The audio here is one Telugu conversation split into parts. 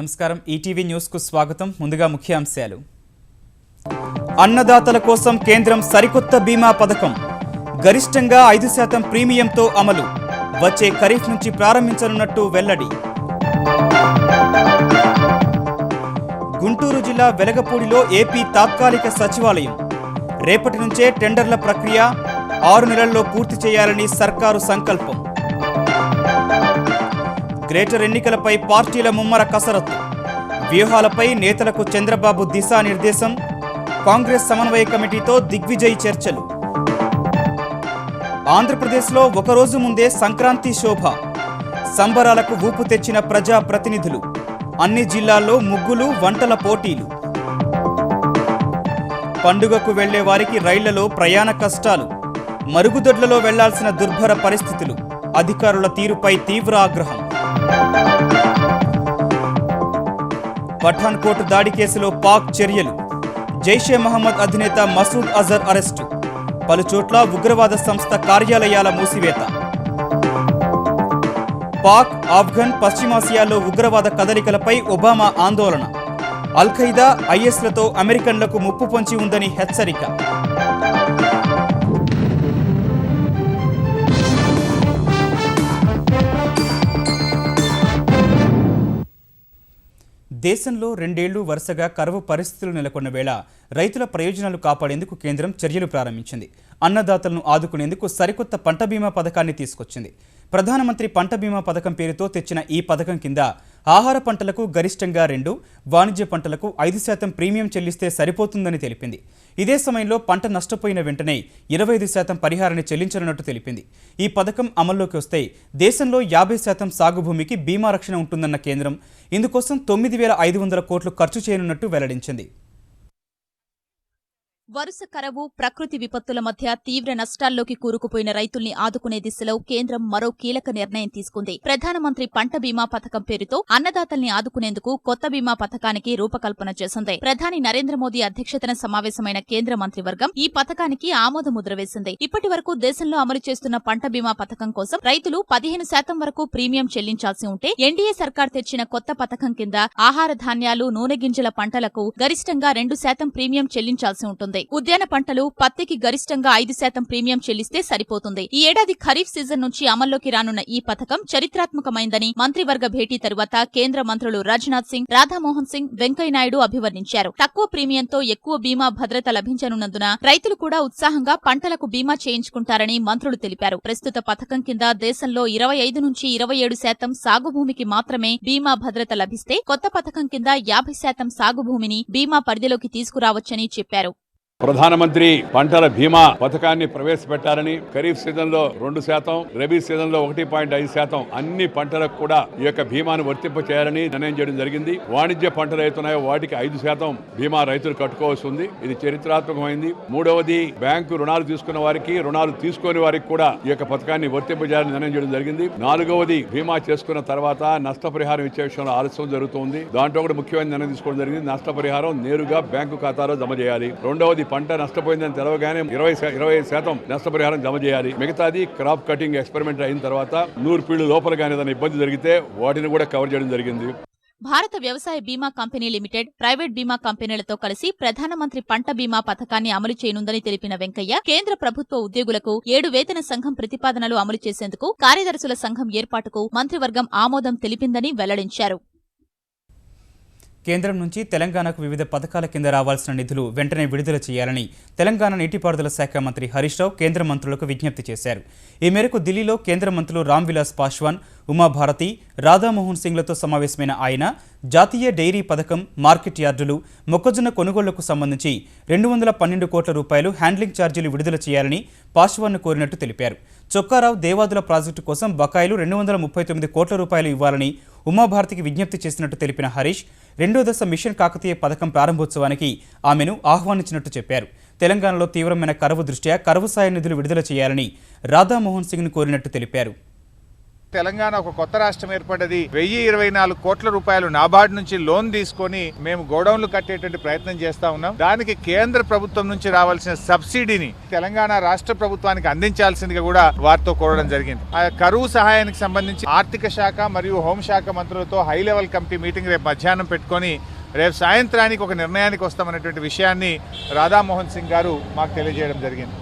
నమస్కారం ఈటీవీ న్యూస్ కు స్వాగతం. ముందుగా ముఖ్యాంశాలు. అన్నదాతల కోసం కేంద్రం సరికొత్త బీమా పథకం గరిష్టంగా 5% ప్రీమియంతో అమలు వచ్చే ఖరీఫ్ నుంచి ప్రారంభించనున్నట్టు వెల్లడి. గుంటూరు జిల్లా వెలగపూడిలో ఏపీ తాత్కాలిక సచివాలయం రేపటి నుంచే టెండర్ల ప్రక్రియ 6 నెలల్లో పూర్తి చేయాలని సర్కారు సంకల్పం. గ్రేటర్ ఎన్నికలపై పార్టీల ముమ్మర కసరత్తు వ్యూహాలపై నేతలకు చంద్రబాబు దిశానిర్దేశం. కాంగ్రెస్ సమన్వయ కమిటీతో దిగ్విజయ్ చర్చలు. ఆంధ్రప్రదేశ్లో ఒకరోజు ముందే సంక్రాంతి శోభ సంబరాలకు ఊపు తెచ్చిన ప్రజా ప్రతినిధులు. అన్ని జిల్లాల్లో ముగ్గులు వంటల పోటీలు. పండుగకు వెళ్లే వారికి రైళ్లలో ప్రయాణ కష్టాలు. మరుగుదొడ్లలో వెళ్లాల్సిన దుర్భర పరిస్థితులు. అధికారుల తీరుపై తీవ్ర ఆగ్రహం. పఠాన్కోట్ దాడి కేసులో పాక్ చర్యలు. జైషే మహమ్మద్ అధినేత మసూద్ అజర్ అరెస్టు. పలుచోట్ల ఉగ్రవాద సంస్థ కార్యాలయాల మూసివేత. పాక్, ఆఫ్ఘన్, పశ్చిమాసియాలో ఉగ్రవాద కదలికలపై ఒబామా ఆందోళన. అల్-ఖైదా, ఐఎస్లతో అమెరికన్లకు ముప్పు పొంచి ఉందని హెచ్చరిక. దేశంలో 2 ఏళ్లు వరుసగా కరువు పరిస్థితులు నెలకొన్న వేళ రైతుల ప్రయోజనాలు కాపాడేందుకు కేంద్రం చర్యలు ప్రారంభించింది. అన్నదాతలను ఆదుకునేందుకు సరికొత్త పంట బీమా పథకాన్ని తీసుకొచ్చింది. ప్రధానమంత్రి పంట బీమా పథకం పేరుతో తెచ్చిన ఈ పథకం కింద ఆహార పంటలకు గరిష్టంగా 2, వాణిజ్య పంటలకు 5% ప్రీమియం చెల్లిస్తే సరిపోతుందని తెలిపింది. ఇదే సమయంలో పంట నష్టపోయిన వెంటనే 25% పరిహారాన్ని చెల్లించనున్నట్టు తెలిపింది. ఈ పథకం అమల్లోకి వస్తే దేశంలో 50% సాగు భూమికి బీమా రక్షణ ఉంటుందన్న కేంద్రం ఇందుకోసం 9,500 కోట్లు ఖర్చు చేయనున్నట్టు వెల్లడించింది. వరుస కరవు, ప్రకృతి విపత్తుల మధ్య తీవ్ర నష్టాల్లోకి కూరుకుపోయిన రైతుల్ని ఆదుకునే దిశలో కేంద్రం మరో కీలక నిర్ణయం తీసుకుంది. ప్రధానమంత్రి పంట బీమా పథకం పేరుతో అన్నదాతల్ని ఆదుకునేందుకు కొత్త బీమా పథకానికి రూపకల్పన చేసింది. ప్రధాని నరేంద్ర మోదీ అధ్యక్షతన సమావేశమైన కేంద్ర మంత్రివర్గం ఈ పథకానికి ఆమోదముద్ర వేసింది. ఇప్పటి వరకు దేశంలో అమలు చేస్తున్న పంట బీమా పథకం కోసం రైతులు 15% వరకు ప్రీమియం చెల్లించాల్సి ఉంటే ఎన్డీఏ సర్కార్ తెచ్చిన కొత్త పథకం కింద ఆహార ధాన్యాలు, నూనె గింజల పంటలకు గరిష్టంగా 2% ప్రీమియం చెల్లించాల్సి ఉంటుంది. ఉద్యాన పంటలు, పత్తికి గరిష్టంగా 5% ప్రీమియం చెల్లిస్తే సరిపోతుంది. ఈ ఏడాది ఖరీఫ్ సీజన్ నుంచి అమల్లోకి రానున్న ఈ పథకం చరిత్రాత్మకమైందని మంత్రివర్గ భేటీ తరువాత కేంద్ర మంత్రులు రాజ్నాథ్ సింగ్, రాధామోహన్ సింగ్, వెంకయ్యనాయుడు అభివర్ణించారు. తక్కువ ప్రీమియంతో ఎక్కువ బీమా భద్రత లభించనున్నందున రైతులు కూడా ఉత్సాహంగా పంటలకు బీమా చేయించుకుంటారని మంత్రులు తెలిపారు. ప్రస్తుత పథకం కింద దేశంలో 25 నుంచి 27% సాగు భూమికి మాత్రమే బీమా భద్రత లభిస్తే కొత్త పథకం కింద 50% సాగు భూమిని బీమా పరిధిలోకి తీసుకురావచ్చని చెప్పారు. ప్రధానమంత్రి పంటల బీమా పథకాన్ని ప్రవేశపెట్టాలని, ఖరీఫ్ సీజన్ లో 2%, రబీ సీజన్ లో 1.5% అన్ని పంటలకు కూడా ఈ యొక్క బీమాను వర్తింప చేయాలని నిర్ణయం చేయడం జరిగింది. వాణిజ్య పంటలు అవుతున్నాయో వాటికి 5% బీమా రైతులు కట్టుకోవాల్సి ఉంది. ఇది చరిత్రాత్మకమైంది. మూడవది, బ్యాంకు రుణాలు తీసుకున్న వారికి, రుణాలు తీసుకోని వారికి కూడా ఈ యొక్క పథకాన్ని వర్తింప చేయాలని నిర్ణయం చేయడం జరిగింది. నాలుగవది, బీమా చేసుకున్న తర్వాత నష్టపరిహారం ఇచ్చే విషయంలో ఆలస్యం జరుగుతుంది. దాంట్లో కూడా ముఖ్యమైన నిర్ణయం తీసుకోవడం జరిగింది. నష్టపరిహారం నేరుగా బ్యాంకు ఖాతాలో జమ చేయాలి. రెండవది, పంట నష్టపోయిందని తెలవగానే 20% నష్టపరిహారం జమ చేయాలి. మిగతాది క్రాప్ కటింగ్ ఎక్స్పెరిమెంట్ అయిన తర్వాత 100 ఫీల్డ్ లోపల కానీ ఏదైనా ఇబ్బంది జరిగితే వాటిని కూడా కవర్ చేయడం జరిగింది. భారత వ్యవసాయ బీమా కంపెనీ లిమిటెడ్, ప్రైవేట్ బీమా కంపెనీలతో కలిసి ప్రధానమంత్రి పంట బీమా పథకాన్ని అమలు చేయనుందని తెలిపిన వెంకయ్య, కేంద్ర ప్రభుత్వ ఉద్యోగులకు 7 వేతన సంఘం ప్రతిపాదనలు అమలు చేసేందుకు కార్యదర్శుల సంఘం ఏర్పాటుకు మంత్రివర్గం ఆమోదం తెలిపిందని వెల్లడించారు. కేంద్రం నుంచి తెలంగాణకు వివిధ పథకాల కింద రావాల్సిన నిధులు వెంటనే విడుదల చేయాలని తెలంగాణ నీటిపారుదల శాఖ మంత్రి హరీష్ రావు కేంద్ర మంత్రులకు విజ్ఞప్తి చేశారు. ఈ మేరకు ఢిల్లీలో కేంద్ర మంత్రులు రామ్ విలాస్ పాశ్వాన్, ఉమాభారతి, రాధామోహన్ సింగ్లతో సమావేశమైన ఆయన జాతీయ డైరీ పథకం, మార్కెట్ యార్డులు, మొక్కజొన్న కొనుగోళ్లకు సంబంధించి 212 కోట్ల రూపాయలు హ్యాండ్లింగ్ ఛార్జీలు విడుదల చేయాలని పాశ్వాన్ను కోరినట్టు తెలిపారు. చొక్కారావు దేవాదుల ప్రాజెక్టు కోసం బకాయిలు 239 కోట్ల రూపాయలు ఇవ్వాలని ఉమాభారతికి విజ్ఞప్తి చేసినట్టు తెలిపిన హరీష్, 2వ దశ మిషన్ కాకతీయ పథకం ప్రారంభోత్సవానికి ఆమెను ఆహ్వానించినట్టు చెప్పారు. తెలంగాణలో తీవ్రమైన కరువు దృష్ట్యా కరువు సాయ నిధులు విడుదల చేయాలని రాధామోహన్ సింగ్ను కోరినట్టు తెలిపారు. తెలంగాణ ఒక కొత్త రాష్ట్రం ఏర్పడ్డది. 1024 కోట్ల రూపాయలు నాబార్డు నుంచి లోన్ తీసుకొని మేము గోడౌన్లు కట్టేటువంటి ప్రయత్నం చేస్తా ఉన్నాం. దానికి కేంద్ర ప్రభుత్వం నుంచి రావాల్సిన సబ్సిడీని తెలంగాణ రాష్ట్ర ప్రభుత్వానికి అందించాల్సిందిగా కూడా వారితో కోరడం జరిగింది. ఆ కరువు సహాయానికి సంబంధించి ఆర్థిక శాఖ మరియు హోంశాఖ మంత్రులతో హై లెవెల్ కమిటీ మీటింగ్ రేపు మధ్యాహ్నం పెట్టుకొని రేపు సాయంత్రానికి ఒక నిర్ణయానికి వస్తామనేటువంటి విషయాన్ని రాధామోహన్ సింగ్ గారు మాకు తెలియజేయడం జరిగింది.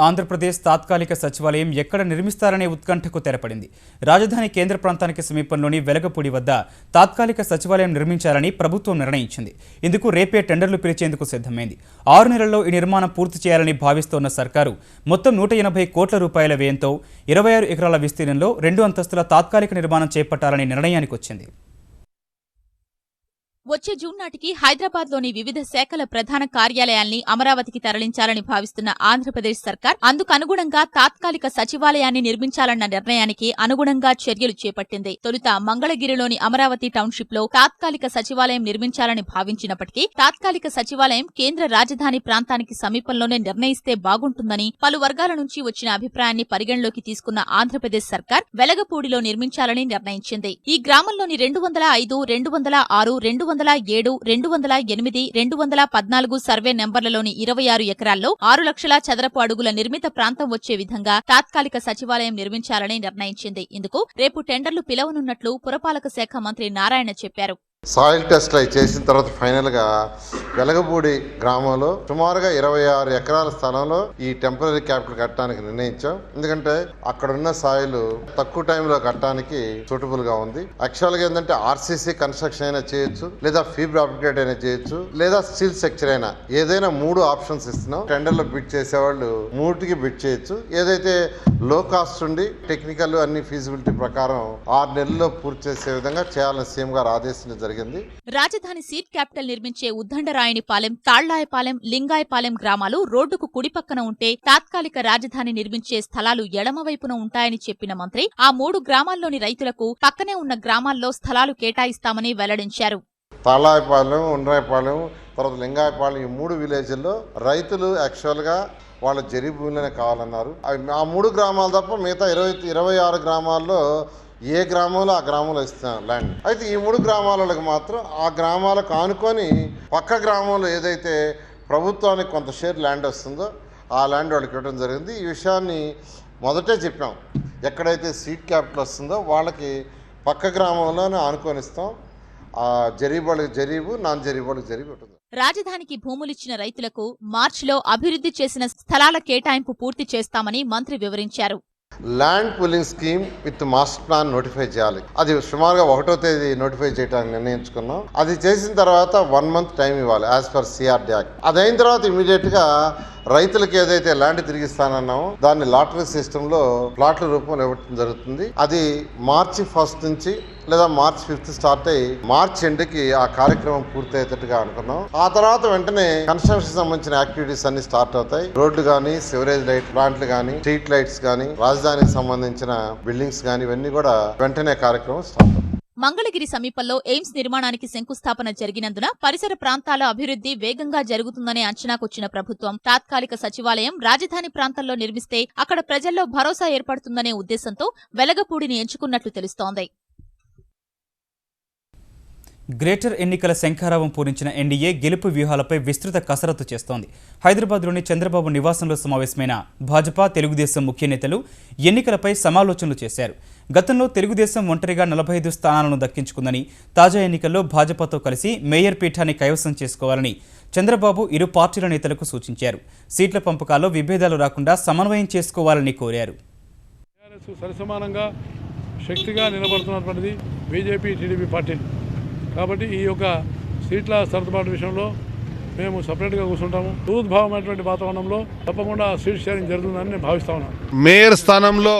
ఆంధ్రప్రదేశ్ తాత్కాలిక సచివాలయం ఎక్కడ నిర్మిస్తారనే ఉత్కంఠకు తెరపడింది. రాజధాని కేంద్ర ప్రాంతానికి సమీపంలోని వెలగపూడి వద్ద తాత్కాలిక సచివాలయం నిర్మించాలని ప్రభుత్వం నిర్ణయించింది. ఇందుకు రేపే టెండర్లు పిలిచేందుకు సిద్ధమైంది. 6 నెలల్లో ఈ నిర్మాణం పూర్తి చేయాలని భావిస్తోన్న సర్కారు మొత్తం 180 కోట్ల రూపాయల వ్యయంతో 26 ఎకరాల విస్తీర్ణంలో 2 అంతస్తుల తాత్కాలిక నిర్మాణం చేపట్టాలని నిర్ణయానికి వచ్చింది. వచ్చే జూన్ నాటికి హైదరాబాద్లోని వివిధ శాఖల ప్రధాన కార్యాలయాల్ని అమరావతికి తరలించాలని భావిస్తున్న ఆంధ్రప్రదేశ్ సర్కార్ అందుకు అనుగుణంగా తాత్కాలిక సచివాలయాన్ని నిర్మించాలన్న నిర్ణయానికి అనుగుణంగా చర్యలు చేపట్టింది. తొలుత మంగళగిరిలోని అమరావతి టౌన్షిప్ లో తాత్కాలిక సచివాలయం నిర్మించాలని భావించినప్పటికీ తాత్కాలిక సచివాలయం కేంద్ర రాజధాని ప్రాంతానికి సమీపంలోనే నిర్ణయిస్తే బాగుంటుందని పలు వర్గాల నుంచి వచ్చిన అభిప్రాయాన్ని పరిగణలోకి తీసుకున్న ఆంధ్రప్రదేశ్ సర్కార్ వెలగపూడిలో నిర్మించాలని నిర్ణయించింది. ఈ గ్రామంలోని 205, 206, 207, 208, 214 సర్వే నెంబర్లలోని 26 ఎకరాల్లో 6 లక్షల చదరపు అడుగుల నిర్మిత ప్రాంతం వచ్చే విధంగా తాత్కాలిక సచివాలయం నిర్మించాలని నిర్ణయించింది. ఇందుకు రేపు టెండర్లు పిలవనున్నట్లు పురపాలక శాఖ మంత్రి నారాయణ చెప్పారు. సాయిల్ టెస్ట్లు అవి చేసిన తర్వాత ఫైనల్గా వెలగపూడి గ్రామంలో సుమారుగా 26 ఎకరాల స్థలంలో ఈ టెంపరీ క్యాపిటల్ కట్టడానికి నిర్ణయించాం. ఎందుకంటే అక్కడ ఉన్న సాయిల్ తక్కువ టైంలో కట్టడానికి సూటబుల్ గా ఉంది. యాక్చువల్ గా ఏంటంటే ఆర్సీసీ కన్స్ట్రక్షన్ అయినా చేయొచ్చు, లేదా ఫీబర్ అప్గ్రేడ్ అయినా చేయొచ్చు, లేదా స్టీల్ స్ట్రక్చర్ అయినా, ఏదైనా 3 ఆప్షన్స్ ఇస్తున్నాం. టెండర్లో బిడ్ చేసేవాళ్ళు 3కి బిడ్ చేయొచ్చు. ఏదైతే లో కాస్ట్ ఉండి టెక్నికల్ అన్ని ఫీజిబిలిటీ ప్రకారం 6 నెలల్లో పూర్తి చేసే విధంగా చేయాలని సీఎం గారు ఆదేశించారు. రాజధాని సీట్ క్యాపిటల్ నిర్మించే ఉద్దండరాయనిపాలెం, తాళ్లాయపాలెం, లింగాయపాలెం గ్రామాలు రోడ్డుకు కుడిపక్కన ఉంటే తాత్కాలిక రాజధాని నిర్మించే స్థలాలు ఎడమవైపున ఉంటాయని చెప్పిన మంత్రి ఆ 3 గ్రామాల్లోని రైతులకు పక్కనే ఉన్న గ్రామాల్లో స్థలాలు కేటాయిస్తామని వెల్లడించారు. తాళ్లాయపాలెం, ఉండ్రాయపాలెం, తర్వాత లింగాయపాలెం ఈ 3 విలేజ్ల్లో రైతులు యాక్చువల్ గా వాళ్ళ జరీ భూమిలోనే కావాలన్నారు. ఆ 3 గ్రామాలు తప్ప మిగతా 26 గ్రామాల్లో ఏ గ్రామంలో ఆ గ్రామంలో ఇస్తాం ల్యాండ్. అయితే ఈ 3 గ్రామాలకు మాత్రం ఆ గ్రామాలకు ఆనుకొని పక్క గ్రామంలో ఏదైతే ప్రభుత్వానికి కొంత షేర్ ల్యాండ్ వస్తుందో ఆ ల్యాండ్ వాళ్ళకి ఇవ్వడం జరిగింది. ఈ విషయాన్ని మొదటే చెప్పాం. ఎక్కడైతే సీట్ క్యాపిటల్ వస్తుందో వాళ్ళకి పక్క గ్రామంలోనే ఆనుకొనిస్తాం. ఆ జరీబోళ్ళకి జరీబు, నాన్ జరీబోళ్ళకి జరీబు ఉంటుంది. రాజధానికి భూములిచ్చిన రైతులకు మార్చిలో అభివృద్ధి చేసిన స్థలాల కేటాయింపు పూర్తి చేస్తామని మంత్రి వివరించారు. Land pooling scheme with master plan notify చేయాలి. అది సుమారుగా 1వ తేదీ నోటిఫై చేయడానికి నిర్ణయించుకున్నాం. అది చేసిన తర్వాత 1 మంత్ టైం ఇవ్వాలి యాజ్ పర్ సిఆర్డి యాక్ట్. అదైన తర్వాత ఇమీడియట్ గా రైతులకు ఏదైతే ల్యాండ్ తిరిగిస్తానన్నామో దాన్ని లాటరీ సిస్టమ్ లో ప్లాట్ల రూపంలో ఇవ్వడం జరుగుతుంది. అది మార్చి 1 నుంచి లేదా మార్చి 5 స్టార్ట్ అయ్యి మార్చి ఎండ్కి ఆ కార్యక్రమం పూర్తయ్యేటట్టుగా అనుకున్నాం. ఆ తర్వాత వెంటనే కన్స్ట్రక్షన్ సంబంధించిన యాక్టివిటీస్ అన్ని స్టార్ట్ అవుతాయి. రోడ్లు గానీ, సివరేజ్ లైట్ ప్లాంట్లు గానీ, స్ట్రీట్ లైట్స్ గానీ, రాజధానికి సంబంధించిన బిల్డింగ్స్ గానీ ఇవన్నీ కూడా వెంటనే కార్యక్రమం స్టార్ట్ అవుతాయి. మంగళగిరి సమీపంలో ఎయిమ్స్ నిర్మాణానికి శంకుస్థాపన జరిగినందున పరిసర ప్రాంతాల అభివృద్ధి వేగంగా జరుగుతుందనే అంచనాకొచ్చిన ప్రభుత్వం తాత్కాలిక సచివాలయం రాజధాని ప్రాంతంలో నిర్మిస్తే అక్కడ ప్రజల్లో భరోసా ఏర్పడుతుందనే ఉద్దేశంతో వెలగపూడిని ఎంచుకున్నట్లు తెలుస్తోంది. గ్రేటర్ ఎన్నికల శంఖారావం పూరించిన ఎన్డీఏ గెలుపు వ్యూహాలపై విస్తృత కసరత్తు చేస్తోంది. హైదరాబాద్లోని చంద్రబాబు నివాసంలో సమావేశమైన భాజపా, తెలుగుదేశం ముఖ్య నేతలు ఎన్నికలపై సమాలోచనలు చేశారు. గతంలో తెలుగుదేశం ఒంటరిగా 45 స్థానాలను దక్కించుకుందని, తాజా ఎన్నికల్లో భాజపాతో కలిసి మేయర్ పీఠాన్ని కైవసం చేసుకోవాలని చంద్రబాబు ఇరు పార్టీల నేతలకు సూచించారు. సీట్ల పంపకాల్లో విభేదాలు రాకుండా సమన్వయం చేసుకోవాలని కోరారు. సరిసమానంగా శక్తిగా నిలబడుతున్నటువంటిది బీజేపీ, టీడీపీ పార్టీలు. కాబట్టి ఈ యొక్క సీట్ల సర్దుబాటు విషయంలో మేము సపరేట్గా కూర్చుంటాము. దూద్భావమైనటువంటి వాతావరణంలో తప్పకుండా సీట్ షేరింగ్ జరుగుతుందని నేను భావిస్తా ఉన్నాను. మేయర్ స్థానంలో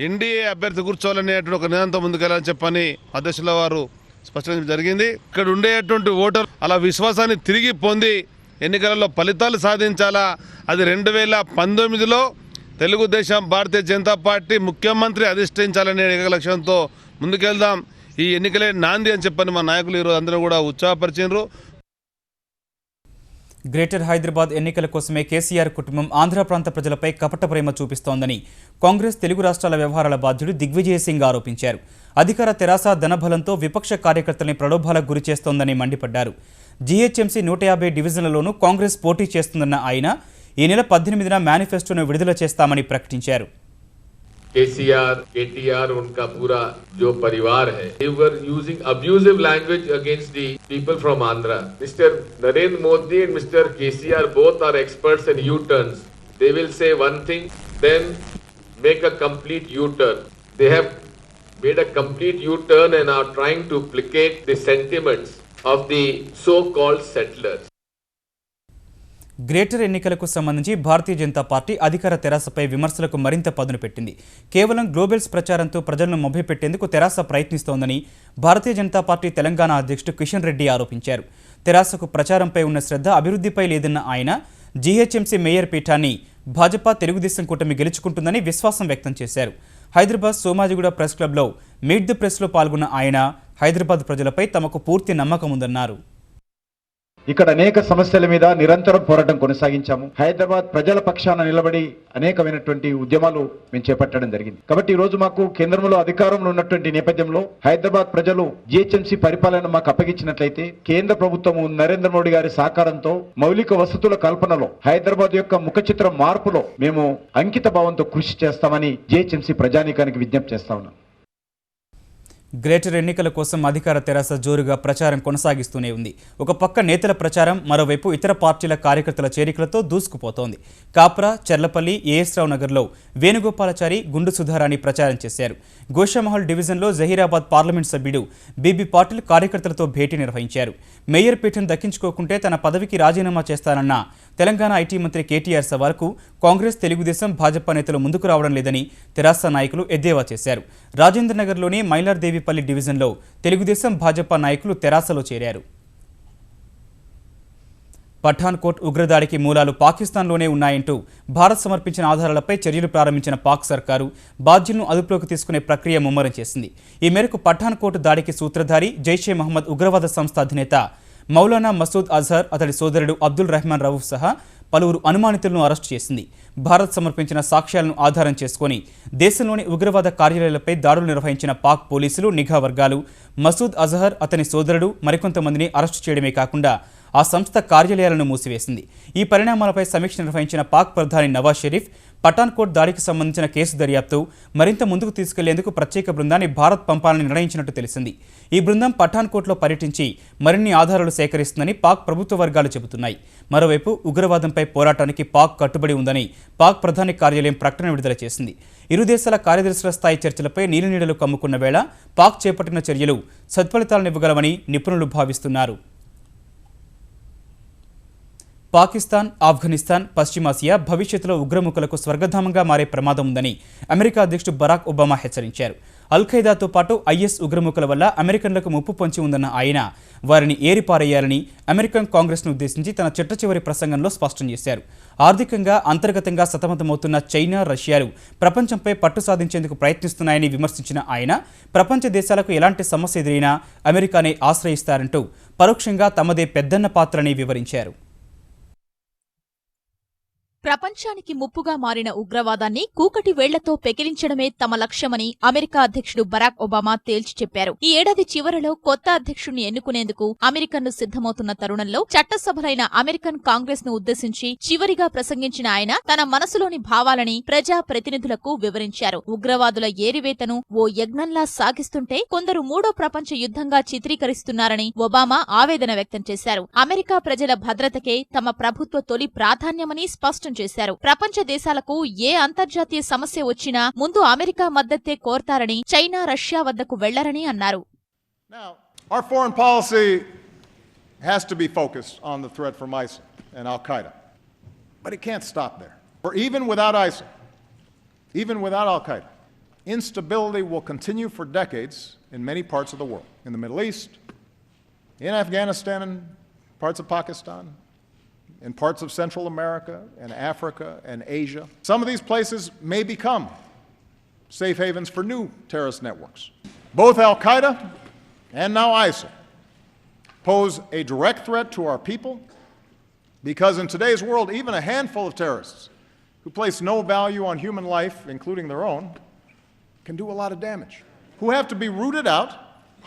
ఎన్డీఏ అభ్యర్థి కూర్చోవాలనేటువంటి ఒక నినాదంతో ముందుకెళ్ళాలని చెప్పని అధ్యక్షుల వారు స్పష్టంగా జరిగింది. ఇక్కడ ఉండేటువంటి ఓటర్ అలా విశ్వాసాన్ని తిరిగి పొంది ఎన్నికలలో ఫలితాలు సాధించాలా. అది 2019లో తెలుగుదేశం, భారతీయ జనతా పార్టీ ముఖ్యమంత్రి అధిష్ఠించాలనే ఏక లక్ష్యంతో ముందుకెళ్దాం. ఈ ఎన్నికలే నాంది అని చెప్పని మా నాయకులు ఈరోజు అందరూ కూడా ఉత్సాహపరిచారు. గ్రేటర్ హైదరాబాద్ ఎన్నికల కోసమే కేసీఆర్ కుటుంబం ఆంధ్ర ప్రాంత ప్రజలపై కపట ప్రేమ చూపిస్తోందని కాంగ్రెస్ తెలుగు రాష్ట్రాల వ్యవహారాల బాధ్యుడు దిగ్విజయ్ సింగ్ ఆరోపించారు. అధికార తెరాస ధనబలంతో విపక్ష కార్యకర్తల్ని ప్రలోభాలకు గురి చేస్తోందని మండిపడ్డారు. జీహెచ్ఎంసీ 150 డివిజన్లలోనూ కాంగ్రెస్ పోటీ చేస్తుందన్న ఆయన ఈ నెల 18న మేనిఫెస్టోను విడుదల చేస్తామని ప్రకటించారు. KCR, KTR, उनका पूरा जो परिवार है, they were using abusive language against the people from Andhra. Mr. Narendra Modi and Mr. KCR both are experts in U-turns. They will say one thing, then make a complete U-turn. They have made a complete U-turn and are trying to placate the sentiments of the so-called settlers. Greater ఎన్నికలకు సంబంధించి భారతీయ జనతా పార్టీ అధికార తెరాసపై విమర్శలకు మరింత పదును పెట్టింది. కేవలం గ్లోబల్స్ ప్రచారంతో ప్రజలను మభ్యపెట్టేందుకు తెరాస ప్రయత్నిస్తోందని భారతీయ జనతా పార్టీ తెలంగాణ అధ్యక్షుడు కిషన్ రెడ్డి ఆరోపించారు. తెరాసకు ప్రచారంపై ఉన్న శ్రద్ధ అభివృద్ధిపై లేదన్న ఆయన జీహెచ్ఎంసీ మేయర్ పీఠాన్ని భాజపా తెలుగుదేశం కూటమి గెలుచుకుంటుందని విశ్వాసం వ్యక్తం చేశారు. హైదరాబాద్ సోమాజిగూడ ప్రెస్ క్లబ్లో మీట్ ది ప్రెస్లో పాల్గొన్న ఆయన హైదరాబాద్ ప్రజలపై తమకు పూర్తి నమ్మకం ఉందన్నారు. ఇక్కడ అనేక సమస్యల మీద నిరంతరం పోరాటం కొనసాగించాము. హైదరాబాద్ ప్రజల పక్షాన నిలబడి అనేకమైనటువంటి ఉద్యమాలు మేము చేపట్టడం జరిగింది. కాబట్టి ఈ రోజు మాకు కేంద్రంలో అధికారంలో ఉన్నటువంటి నేపథ్యంలో హైదరాబాద్ ప్రజలు జీహెచ్ఎంసీ పరిపాలన మాకు అప్పగించినట్లయితే కేంద్ర ప్రభుత్వము నరేంద్ర మోడీ గారి సహకారంతో మౌలిక వసతుల కల్పనలో హైదరాబాద్ యొక్క ముఖ చిత్రం మార్పులో మేము అంకిత భావంతో కృషి చేస్తామని జీహెచ్ఎంసీ ప్రజానీకానికి విజ్ఞప్తి చేస్తా ఉన్నాం. గ్రేటర్ ఎన్నికల కోసం అధికార తెరాస జోరుగా ప్రచారం కొనసాగిస్తూనే ఉంది. ఒక పక్క నేతల ప్రచారం, మరోవైపు ఇతర పార్టీల కార్యకర్తల చేరికలతో దూసుకుపోతోంది. కాప్రా, చర్లపల్లి, ఏఎస్ రావు నగర్లో వేణుగోపాలాచారి, గుండు సుధారాణి ప్రచారం చేశారు. గోషామహల్ డివిజన్లో జహీరాబాద్ పార్లమెంట్ సభ్యుడు బీబీ పాటిల్ కార్యకర్తలతో భేటీ నిర్వహించారు. మేయర్ పీఠం దక్కించుకోకుంటే తన పదవికి రాజీనామా చేస్తానన్న తెలంగాణ ఐటీ మంత్రి కేటీఆర్ సవాల్కు కాంగ్రెస్, తెలుగుదేశం, భాజపా నేతలు ముందుకు రావడం లేదని తెరాస నాయకులు ఎద్దేవా చేశారు. రాజేంద్రనగర్లోని మైలార్దేవిపల్లి డివిజన్లో తెలుగుదేశం, భాజపా నాయకులు తెరాసలో చేరారు. పఠాన్కోట్ ఉగ్రదాడికి మూలాలు పాకిస్తాన్లోనే ఉన్నాయంటూ భారత్ సమర్పించిన ఆధారాలపై చర్యలు ప్రారంభించిన పాక్ సర్కారు బాధ్యులను అదుపులోకి తీసుకునే ప్రక్రియ ముమ్మరం చేసింది. ఈ మేరకు పఠాన్కోట్ దాడికి సూత్రధారి జైషే మహమ్మద్ ఉగ్రవాద సంస్థ అధినేత మౌలానా మసూద్ అజహర్, అతడి సోదరుడు అబ్దుల్ రెహమాన్ రవూఫ్ సహా పలువురు అనుమానితులను అరెస్టు చేసింది. భారత్ సమర్పించిన సాక్ష్యాలను ఆధారం చేసుకుని దేశంలోని ఉగ్రవాద కార్యాలయాలపై దాడులు నిర్వహించిన పాక్ పోలీసులు, నిఘా వర్గాలు మసూద్ అజహర్, అతని సోదరుడు మరికొంతమందిని అరెస్టు చేయడమే కాకుండా ఆ సంస్థ కార్యాలయాలను మూసివేసింది. ఈ పరిణామాలపై సమీక్ష నిర్వహించిన పాక్ ప్రధాని నవాజ్ షరీఫ్ పఠాన్కోట్ దాడికి సంబంధించిన కేసు దర్యాప్తు మరింత ముందుకు తీసుకెళ్లేందుకు ప్రత్యేక బృందాన్ని భారత్ పంపాలని నిర్ణయించినట్టు తెలిసింది. ఈ బృందం పఠాన్కోట్లో పర్యటించి మరిన్ని ఆధారాలు సేకరిస్తుందని పాక్ ప్రభుత్వ వర్గాలు చెబుతున్నాయి. మరోవైపు ఉగ్రవాదంపై పోరాటానికి పాక్ కట్టుబడి ఉందని పాక్ ప్రధాని కార్యాలయం ప్రకటన విడుదల చేసింది. ఇరు దేశాల కార్యదర్శుల స్థాయి చర్చలపై నీలినీడలు కమ్ముకున్న వేళ పాక్ చేపట్టిన చర్యలు సత్ఫలితాలనివ్వగలవని నిపుణులు భావిస్తున్నారు. పాకిస్తాన్, ఆఫ్ఘనిస్తాన్, పశ్చిమాసియా భవిష్యత్తులో ఉగ్రముఖులకు స్వర్గధామంగా మారే ప్రమాదం ఉందని అమెరికా అధ్యక్షుడు బరాక్ ఒబామా హెచ్చరించారు. అల్ఖైదాతో పాటు ఐఎస్ ఉగ్రముఖుల వల్ల అమెరికన్లకు ముప్పు పొంచి ఉందన్న ఆయన వారిని ఏరిపారేయాలని అమెరికన్ కాంగ్రెస్ను ఉద్దేశించి తన చిట్ట చివరి ప్రసంగంలో స్పష్టం చేశారు. ఆర్థికంగా, అంతర్గతంగా సతమతమవుతున్న చైనా, రష్యాలు ప్రపంచంపై పట్టు సాధించేందుకు ప్రయత్నిస్తున్నాయని విమర్శించిన ఆయన ప్రపంచ దేశాలకు ఎలాంటి సమస్య ఎదురైనా అమెరికానే ఆశ్రయిస్తారంటూ పరోక్షంగా తమదే పెద్దన్న పాత్రని వివరించారు. ప్రపంచానికి ముప్పుగా మారిన ఉగ్రవాదాన్ని కూకటి వేళ్లతో పెకిలించడమే తమ లక్ష్యమని అమెరికా అధ్యక్షుడు బరాక్ ఒబామా తేల్చి చెప్పారు. ఈ ఏడాది చివరలో కొత్త అధ్యక్షుడిని ఎన్నుకునేందుకు అమెరికన్లు సిద్ధమవుతున్న తరుణంలో చట్టసభలైన అమెరికన్ కాంగ్రెస్ ను ఉద్దేశించి చివరిగా ప్రసంగించిన ఆయన తన మనసులోని భావాలని ప్రజా ప్రతినిధులకు వివరించారు. ఉగ్రవాదుల ఏరివేతను ఓ యజ్ఞంలా సాగిస్తుంటే కొందరు మూడో ప్రపంచ యుద్ధంగా చిత్రీకరిస్తున్నారని ఒబామా ఆవేదన వ్యక్తం చేశారు. అమెరికా ప్రజల భద్రతకే తమ ప్రభుత్వ తొలి ప్రాధాన్యమని స్పష్టం చేశారు. ప్రపంచ దేశాలకు ఏ అంతర్జాతీయ సమస్య వచ్చినా ముందు అమెరికా మద్దతే కోరతారని, చైనా, రష్యా వద్దకు వెళ్లరని అన్నారు. Now, our foreign policy has to be focused on the threat from ISIL and Al-Qaeda. But it can't stop there. For even without ISIL, even without Al-Qaeda, instability will continue for decades in many parts of the world. In the Middle East, in Afghanistan and parts of Pakistan, in parts of Central America and Africa and Asia. Some of these places may become safe havens for new terrorist networks. Both Al-Qaeda and now ISIL pose a direct threat to our people Because in today's world, even a handful of terrorists who place no value on human life, including their own, can do a lot of damage, who have to be rooted out,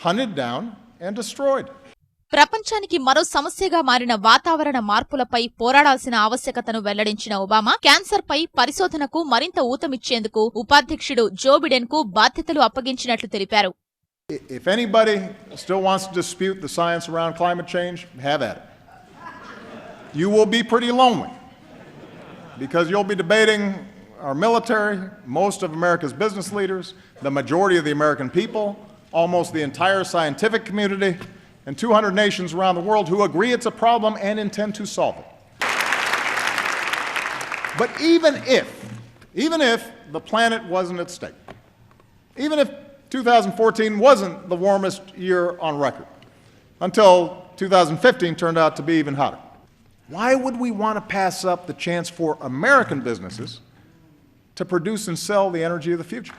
hunted down, and destroyed. ప్రపంచానికి మరో సమస్యగా మారిన వాతావరణ మార్పులపై పోరాడాల్సిన ఆవశ్యకతను వెల్లడించిన ఒబామా క్యాన్సర్పై పరిశోధనకు మరింత ఊతమిచ్చేందుకు ఉపాధ్యక్షుడు జో బిడెన్ కు బాధ్యతలు అప్పగించినట్లు తెలిపారు. If anybody still wants to dispute the science around climate change, have at it. You will be pretty lonely because you'll be debating our military, most of America's business leaders, the majority of the American people, almost the entire scientific community, and 200 nations around the world who agree it's a problem and intend to solve it. But even if the planet wasn't at stake, even if 2014 wasn't the warmest year on record, until 2015 turned out to be even hotter, why would we want to pass up the chance for American businesses to produce and sell the energy of the future?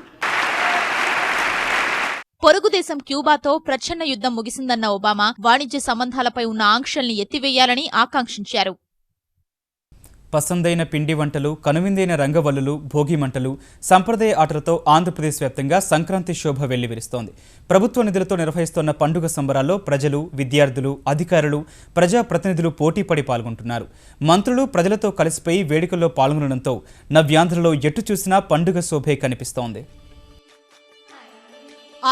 పొరుగుదేశం క్యూబాతో ప్రచ్ఛన్న యుద్ధం ముగిసిందన్న ఒబామా వాణిజ్య సంబంధాలపై ఉన్న ఆంక్షల్ని ఎత్తివేయాలని ఆకాంక్షించారు. పసందైన పిండి వంటలు, కనువిందైన రంగవల్లులు, భోగి మంటలు, సంప్రదాయ ఆటలతో ఆంధ్రప్రదేశ్ వ్యాప్తంగా సంక్రాంతి శోభ వెల్లివిరుస్తోంది. ప్రభుత్వ నిధులతో నిర్వహిస్తున్న పండుగ సంబరాల్లో ప్రజలు, విద్యార్థులు, అధికారులు, ప్రజాప్రతినిధులు పోటీపడి పాల్గొంటున్నారు. మంత్రులు ప్రజలతో కలిసిపోయి వేడుకల్లో పాల్గొనడంతో నవ్యాంధ్రలో ఎటు చూసినా పండుగ శోభే కనిపిస్తోంది.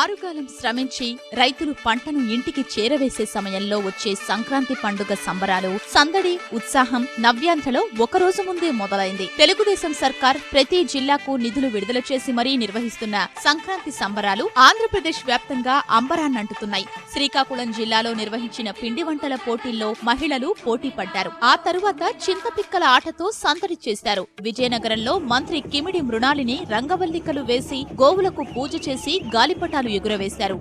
ఆరుగాలం శ్రమించి రైతులు పంటను ఇంటికి చేరవేసే సమయంలో వచ్చే సంక్రాంతి పండుగ సంబరాలు, సందడి, ఉత్సాహం నవ్యాంధ్రలో ఒకరోజు ముందే మొదలైంది. తెలుగుదేశం సర్కార్ ప్రతి జిల్లాకు నిధులు విడుదల చేసి మరీ నిర్వహిస్తున్న సంక్రాంతి సంబరాలు ఆంధ్రప్రదేశ్ వ్యాప్తంగా అంబరాన్నంటుతున్నాయి. శ్రీకాకుళం జిల్లాలో నిర్వహించిన పిండి వంటల పోటీల్లో మహిళలు పోటీ పడ్డారు. ఆ తరువాత చింతపిక్కల ఆటతో సందడి చేశారు. విజయనగరంలో మంత్రి కిమిడి మృణాలిని రంగవల్లికలు వేసి గోవులకు పూజ చేసి గాలిపట ఎగురవేశారు.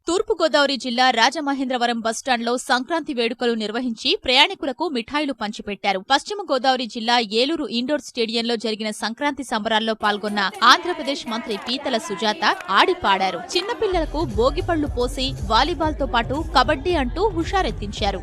తూర్పుగోదావరి జిల్లా రాజమహేంద్రవరం బస్టాండ్లో సంక్రాంతి వేడుకలు నిర్వహించి ప్రయాణికులకు మిఠాయిలు పంచిపెట్టారు. పశ్చిమ గోదావరి జిల్లా ఏలూరు ఇండోర్ స్టేడియంలో జరిగిన సంక్రాంతి సంబరాల్లో పాల్గొన్న ఆంధ్రప్రదేశ్ మంత్రి పీతల సుజాత ఆడిపాడారు. చిన్నపిల్లలకు భోగిపళ్లు పోసి వాలీబాల్తో పాటు కబడ్డీ అంటూ హుషారెత్తించారు.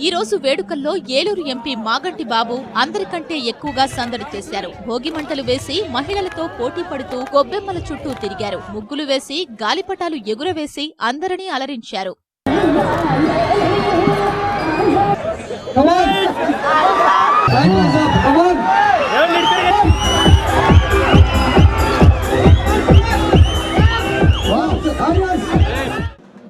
ఈ రోజు వేడుకల్లో ఏలూరు ఎంపీ మాగంటి బాబు అందరికంటే ఎక్కువగా సందడి చేశారు. భోగి మంటలు వేసి మహిళలతో పోటీ పడుతూ గొబ్బెమ్మల చుట్టూ తిరిగారు. ముగ్గులు వేసి గాలిపటాలు ఎగురవేసి అందరినీ అలరించారు.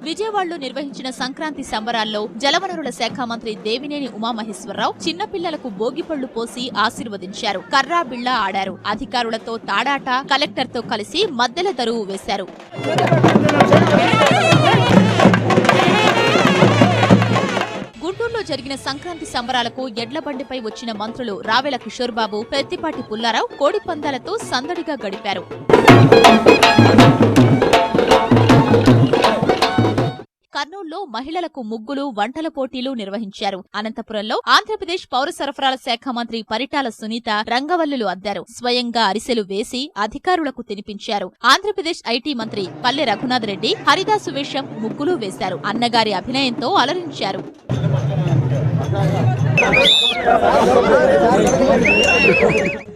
విజయవాడలో నిర్వహించిన సంక్రాంతి సంబరాల్లో జలవనరుల శాఖ మంత్రి దేవినేని ఉమామహేశ్వరరావు చిన్నపిల్లలకు భోగిపళ్లు పోసి ఆశీర్వదించారు. కర్రా బిళ్ల ఆడారు. అధికారులతో తాడాట, కలెక్టర్తో కలిసి మద్దెల దరువు వేశారు. గుంటూరులో జరిగిన సంక్రాంతి సంబరాలకు ఎడ్లబండిపై వచ్చిన మంత్రులు రావెల కిషోర్ బాబు, పెద్దిపాటి పుల్లారావు కోడి పందాలతో సందడిగా గడిపారు. కర్నూలులో మహిళలకు ముగ్గులు, వంటల పోటీలు నిర్వహించారు. అనంతపురంలో ఆంధ్రప్రదేశ్ పౌర సరఫరాల శాఖ మంత్రి పరిటాల సునీత రంగవల్లులు అద్దారు. స్వయంగా అరిసెలు వేసి అధికారులకు తినిపించారు. ఆంధ్రప్రదేశ్ ఐటీ మంత్రి పల్లె రఘునాథ్ రెడ్డి హరిదాసు వేషం, ముగ్గులు వేశారు. అన్నగారి అభినయంతో అలరించారు.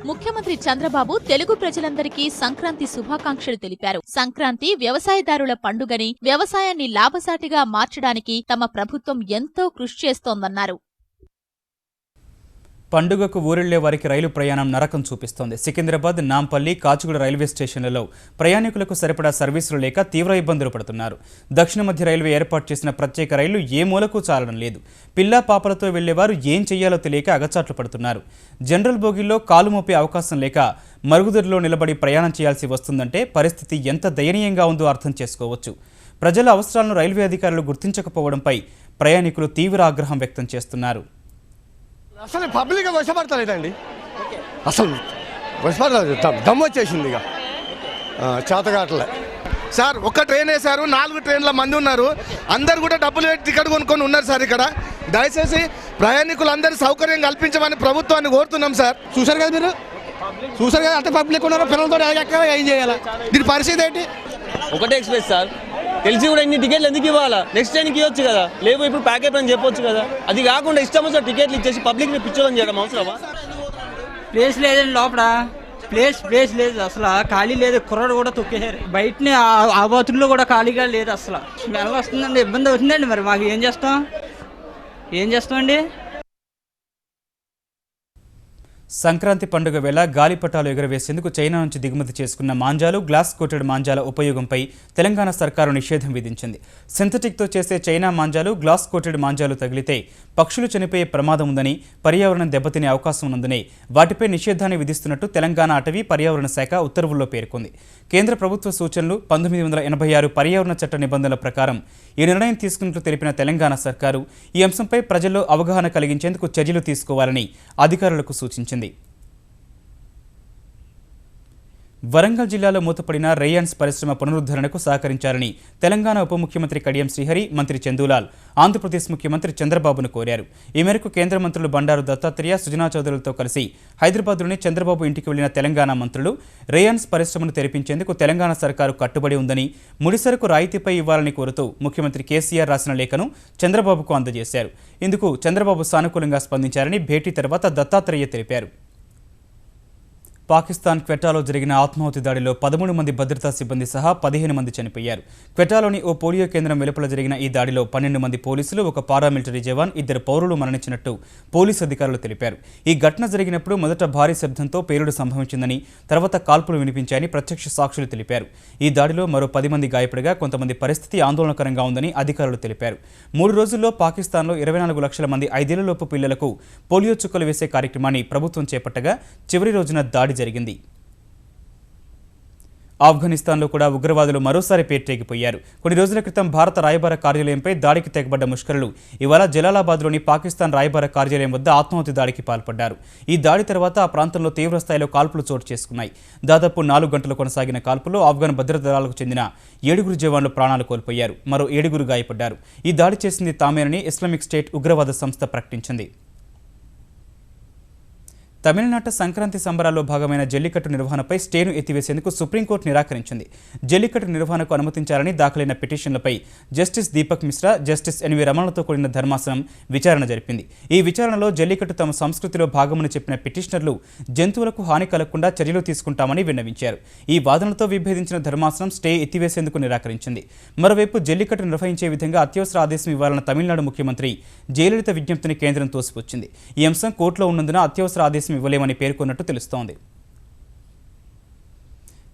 ముఖ్యమంత్రి చంద్రబాబు తెలుగు ప్రజలందరికీ సంక్రాంతి శుభాకాంక్షలు తెలిపారు. సంక్రాంతి వ్యవసాయదారుల పండుగని, వ్యవసాయాన్ని లాభసాటిగా మార్చడానికి తమ ప్రభుత్వం ఎంతో కృషి చేస్తోందన్నారు. పండుగకు ఊరెళ్లే వారికి రైలు ప్రయాణం నరకం చూపిస్తోంది. సికింద్రాబాద్, నాంపల్లి, కాచిగూడ రైల్వే స్టేషన్లలో ప్రయాణికులకు సరిపడా సర్వీసులు లేక తీవ్ర ఇబ్బందులు పడుతున్నారు. దక్షిణ మధ్య రైల్వే ఏర్పాటు చేసిన ప్రత్యేక రైళ్లు ఏ మూలకు చాలడం లేదు. పిల్లా పాపలతో వెళ్లేవారు ఏం చెయ్యాలో తెలియక అగచాట్లు పడుతున్నారు. జనరల్ బోగిల్లో కాలు మోపే అవకాశం లేక మరుగుదొడ్లో నిలబడి ప్రయాణం చేయాల్సి వస్తుందంటే పరిస్థితి ఎంత దయనీయంగా ఉందో అర్థం చేసుకోవచ్చు. ప్రజల అవసరాలను రైల్వే అధికారులు గుర్తించకపోవడంపై ప్రయాణికులు తీవ్ర ఆగ్రహం వ్యక్తం చేస్తున్నారు. అసలు పబ్లిక్ వశపడతలేదండి. అసలు వశపడలేదు, దమ్ము వచ్చేసింది. ఇక చేతగాట్లే సార్. ఒక్క ట్రైన్ వేశారు, 4 ట్రైన్ల మంది ఉన్నారు. అందరు కూడా డబ్బులు పెట్టి టికెట్ కొనుక్కొని ఉన్నారు సార్. ఇక్కడ దయచేసి ప్రయాణికులందరూ సౌకర్యం కల్పించమని ప్రభుత్వాన్ని కోరుతున్నాం సార్. చూశారు కదా మీరు, చూసారు కదా, అంత పబ్లిక్ ఉన్నారు, పిల్లలతో ఎక్కడ ఏం చేయాలి? దీని పరిస్థితి ఏంటి? ఒకటే ఎక్స్ప్రెస్ సార్, తెలిసి కూడా ఇన్ని టికెట్లు ఎందుకు ఇవ్వాలా? నెక్స్ట్ టైంకి ఇవ్వచ్చు కదా, లేవు ఇప్పుడు ప్యాకేజ్ అని చెప్పొచ్చు కదా. అది కాకుండా ఇష్టం వచ్చిన టికెట్లు ఇచ్చేసి పబ్లిక్ని పిచ్చోని చేయడం అవసరమా? ప్లేస్ లేదండి లోపల, ప్లేస్ లేదు అసలు, ఖాళీ లేదు. కుర్రాడు కూడా తొక్కేశారు బయటనే, ఆ బాతుల్లో కూడా ఖాళీగా లేదు అసలు. స్మెల్ వస్తుందండి, ఇబ్బంది అవుతుందండి. మరి మాకు ఏం చేస్తామండి? సంక్రాంతి పండుగ వేళ గాలిపటాలు ఎగురవేసేందుకు చైనా నుంచి దిగుమతి చేసుకున్న మాంజాలు, గ్లాస్ కోటెడ్ మాంజాల ఉపయోగంపై తెలంగాణ సర్కారు నిషేధం విధించింది. సింథటిక్తో చేసే చైనా మాంజాలు, గ్లాస్ కోటెడ్ మాంజాలు తగిలితే పక్షులు చనిపోయే ప్రమాదం ఉందని, పర్యావరణం దెబ్బతినే అవకాశం ఉన్నదని వాటిపై నిషేధాన్ని విధిస్తున్నట్టు తెలంగాణ అటవీ పర్యావరణ శాఖ ఉత్తర్వుల్లో పేర్కొంది. కేంద్ర ప్రభుత్వ సూచనలు 1986 పర్యావరణ చట్ట నిబంధనల ప్రకారం ఈ నిర్ణయం తీసుకున్నట్లు తెలిపిన తెలంగాణ సర్కారు ఈ అంశంపై ప్రజల్లో అవగాహన కలిగించేందుకు చర్యలు తీసుకోవాలని అధికారులకు సూచించింది. వరంగల్ జిల్లాలో మూతపడిన రేయాన్స్ పరిశ్రమ పునరుద్ధరణకు సహకరించాలని తెలంగాణ ఉప ముఖ్యమంత్రి కడియం శ్రీహరి, మంత్రి చందూలాల్ ఆంధ్రప్రదేశ్ ముఖ్యమంత్రి చంద్రబాబును కోరారు. ఈ మేరకు కేంద్ర మంత్రులు బండారు దత్తాత్రేయ, సుజనా చౌదరులతో కలిసి హైదరాబాద్లోని చంద్రబాబు ఇంటికి వెళ్లిన తెలంగాణ మంత్రులు రేయాన్స్ పరిశ్రమను తెరిపించేందుకు తెలంగాణ సర్కారు కట్టుబడి ఉందని, ముడిసరకు రాయితీపై ఇవ్వాలని కోరుతూ ముఖ్యమంత్రి కేసీఆర్ రాసిన లేఖను చంద్రబాబుకు అందజేశారు. ఇందుకు చంద్రబాబు సానుకూలంగా స్పందించారని భేటీ తర్వాత దత్తాత్రేయ తెలిపారు. పాకిస్తాన్ క్వెటాలో జరిగిన ఆత్మాహుతి దాడిలో 13 మంది భద్రతా సిబ్బంది సహా 15 మంది చనిపోయారు. క్వెటాలోని ఓ పోలియో కేంద్రం వెలుపల జరిగిన ఈ దాడిలో 12 మంది పోలీసులు, ఒక పారామిలిటరీ జవాన్, 2 పౌరులు మరణించినట్టు పోలీసు అధికారులు తెలిపారు. ఈ ఘటన జరిగినప్పుడు మొదట భారీ శబ్దంతో పేలుడు సంభవించిందని, తర్వాత కాల్పులు వినిపించాయని ప్రత్యక్ష సాక్షులు తెలిపారు. ఈ దాడిలో మరో 10 మంది గాయపడగా కొంతమంది పరిస్థితి ఆందోళనకరంగా ఉందని అధికారులు తెలిపారు. 3 రోజుల్లో పాకిస్తాన్లో 24 లక్షల మంది 5 ఏళ్లలోపు పిల్లలకు పోలియో చుక్కలు వేసే కార్యక్రమాన్ని ప్రభుత్వం చేపట్టగా చివరి రోజున దాడి జరిగింది. ఆఫ్ఘనిస్తాన్లో కూడా ఉగ్రవాదులు మరోసారి పేటరేగిపోయారు. కొన్ని రోజుల క్రితం భారత రాయబార కార్యాలయంపై దాడికి తెగబడ్డ ముష్కరులు ఇవాళ జలాలాబాద్లోని పాకిస్తాన్ రాయబార కార్యాలయం వద్ద ఆత్మాహుతి దాడికి పాల్పడ్డారు. ఈ దాడి తర్వాత ఆ ప్రాంతంలో తీవ్రస్థాయిలో కాల్పులు చోటు చేసుకున్నాయి. దాదాపు 4 గంటలు కొనసాగిన కాల్పుల్లో ఆఫ్ఘన్ భద్రతా దళాలకు చెందిన 7 జవాన్లు ప్రాణాలు కోల్పోయారు. మరో 7 గాయపడ్డారు. ఈ దాడి చేసింది తామేనని ఇస్లామిక్ స్టేట్ ఉగ్రవాద సంస్థ ప్రకటించింది. తమిళనాట సంక్రాంతి సంబరాల్లో భాగమైన జల్లికట్టు నిర్వహణపై స్టేను ఎత్తివేసేందుకు సుప్రీంకోర్టు నిరాకరించింది. జల్లికట్టు నిర్వహణకు అనుమతించాలని దాఖలైన పిటిషన్లపై justice Deepak Mishra, justice N రమణలతో కూడిన ధర్మాసనం విచారణ జరిపింది. ఈ విచారణలో జల్లికట్టు తమ సంస్కృతిలో భాగమని చెప్పిన పిటిషనర్లు జంతువులకు హాని కలగకుండా చర్యలు తీసుకుంటామని విన్నవించారు. ఈ వాదనలతో విభేదించిన ధర్మాసనం స్టే ఎత్తివేసేందుకు నిరాకరించింది. మరోవైపు జల్లికట్టు నిర్వహించే విధంగా అత్యవసర ఆదేశం ఇవ్వాలన్న తమిళనాడు ముఖ్యమంత్రి జయలలిత విజ్ఞప్తిని కేంద్రం తోసిపుచ్చింది. ఈ అంశం కోర్టులో ఉన్నందున అత్యవసర ఆదేశం ఇవ్వలేమని పేర్కొన్నట్టు తెలుస్తోంది.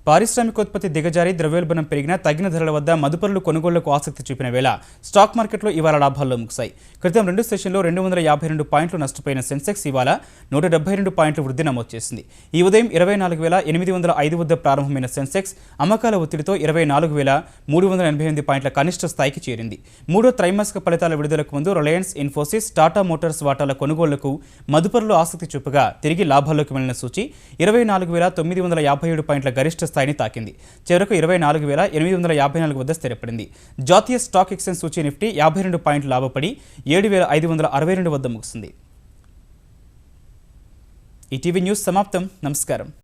పారిశ్రామికోత్పత్తి దిగజారి ద్రవ్యోల్బణం పెరిగినా తగిన ధరల వద్ద మదుపరులు కొనుగోళ్లకు ఆసక్తి చూపిన వేళ స్టాక్ మార్కెట్లో ఇవాళ లాభాల్లో ముగిశాయి. క్రితం 2 సెషన్లో 252 పాయింట్లు నష్టపోయిన సెన్సెక్స్ ఇవాళ 172 పాయింట్లు వృద్ధి నమోదు చేసింది. ఈ ఉదయం 24,805 వద్ద ప్రారంభమైన సెన్సెక్స్ అమ్మకాల ఒత్తిడితో 24,388 పాయింట్ల కనిష్ట స్థాయికి చేరింది. 3వ త్రైమాసిక ఫలితాల విడుదలకు ముందు రిలయన్స్, ఇన్ఫోసిస్, టాటా మోటార్స్ వాటాల కొనుగోళ్లకు మదుపరులు ఆసక్తి చూపగా తిరిగి లాభాల్లోకి వెళ్లిన సూచి 24,957 పాయింట్ల గరిష్ట స్థాయిని తాకింది. చివరకు 24,854 వద్ద స్థిరపడింది. జాతీయ స్టాక్ ఎక్స్చేంజ్ సూచీ నిఫ్టీ 52 పాయింట్లు లాభపడి 7,562 వద్ద ముగిసింది. ఈటీవీ న్యూస్ సమాప్తం. నమస్కారం.